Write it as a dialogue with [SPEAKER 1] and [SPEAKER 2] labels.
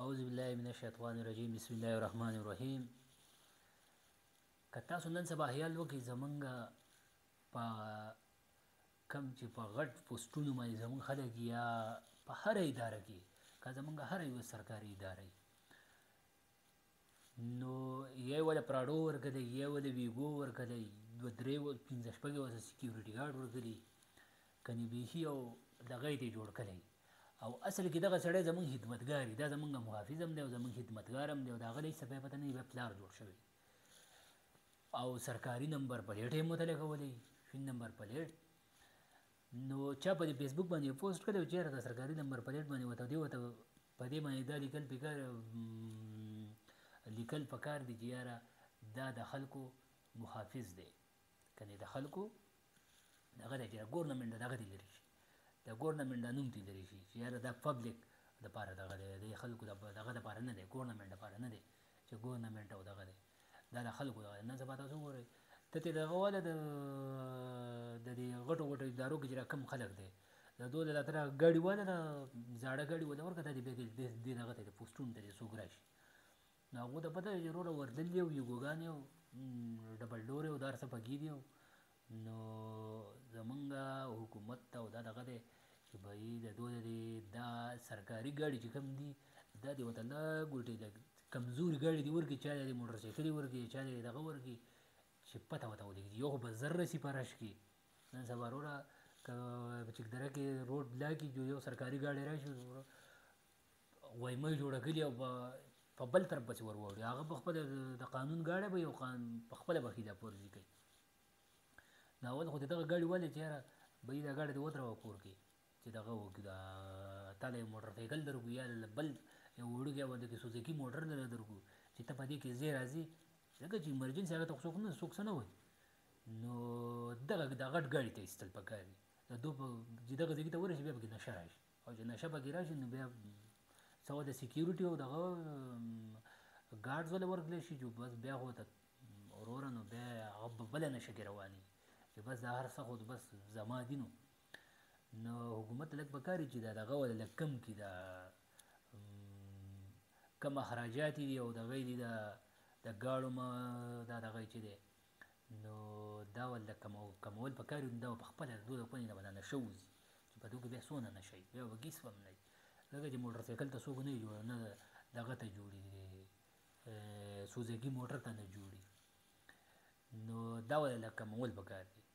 [SPEAKER 1] اعوذ بالله من الشیطان الرجیم بسم الله الرحمن الرحیم. که تاسو نن سبا خیال وکړئ زمونږ په کم چې په غټ پوسټونو باندې زمونږ خلک یا په هره اداره کې که زمونږ هره یوه سرکاري اداره وي نو یا یې وله پراډو ورکړی یا یې وله ویګو ورکړی دوه درې پنځه شپږ یې ورته سکیورټي ګارډ ورکړي کنې بیخي یو دغه یې جوړ کړی او اصل کې دغه سړی زمونږ خدمتګار دی دا زمونږ محافظ هم دی او زمونږ خدمتګار هم دی او د هغه هېڅ څه بیا پته نه وي بیا پلار جوړ شوی او سرکاري نمبر پلیټ یې ورته لګولی شین نمبر پلیټ نو چا په دې فیسبوک باندې پوسټ کړی و چېرته د سرکاري نمبر پلیټ باندې ورته دې ورته په دې باندې دا لیکل پکار دي چې یاره دا د خلکو محافظ دی کنې د خلکو دغه دی چې ګورنمنټ دغه دې لرې شي د ګورنمنټ دا نوم دې لرې شي چې یاره دا پبلک دپاره دغه دی د خلکو دغه دپاره نه دی ګورنمنټ دپاره نه دی چې ګورنمنټ او دغه دی دا د خلکو دغه نن سبا تاسو وګورئ ته ترې دغه واله د دې غټو غټو ادارو کې چې را کم خلک دی د دوی له تره ګاډي واله د زاړه ګاډي واله ورکړه دې دې دغه ته د پوسټونو ته دې څوک راشي نو هغو ته پته چې وروره وردلي او یوګوګانې او ډبل ډورې او دا هر څه پکې دي نو زمونږ حکومت ته او دا دغه دی چې بهی د دوی دا سرکاري ګاډي چې کوم دي دا دې ورته لږ ورته کمزوري ګاډي دې ورکړي چا دې موټر سایکل ورکړي چا دې دغه ورکړي چې پته ورته ولګي یو خو به زر رسي په رش کې نن سبا وروره که چکدره کې روډ بلاک کړي یو سرکاري ګاډی راشي وایمه یې جوړه کړي او په بل طرف پسې ور واوړي هغه په خپله د قانون ګاډی به یو په خپله به خلاف ورزي کوي نو اول خو دې دغه ګاډي ولې چې یاره بهي دا ګاډی دې ودروه کور کې چې دغه وکړي تا له یو موټر سایکل درکړو یا بل یو وړوکی باندې کې سوزکي موټر دله درکړو چې ته په دې کې ځای راځي ځکه چې ایمرجنسي هغه ته څوک څه نه وایي نو دغه دا غټ ګاډي ته ایستل پکار دي د دو چې دغه ځای ته ورشي بیا پکې نشه راشي او چې نشه پکې راشي نو بیا سوا د سکیورټي او دغه ګارډز وله ورکړلی شي چې بس بیا خو ته وروره نو بیا هغه به بله نشه کې رواني چې بس دا هر څه خو بس زما دي نو حکومت ته لږ پکار دي چې دا دغه وله لږ کم کړي دا کم اخراجات دي او دغه دي د ګاډو دا دغه چې دی نو دا ولله کمول پکار دي دا په خپله دوی د پنې نه به دا نشه وځي چې په دوی کې بیا څونه نشه وي بیا به ګیس هم نه وي ځکه چې موټر سایکل ته څوک نه وي جوړ نه دغه ته جوړي سوزکي موټر ته نه جوړي نو دا ولله کمول پکار دي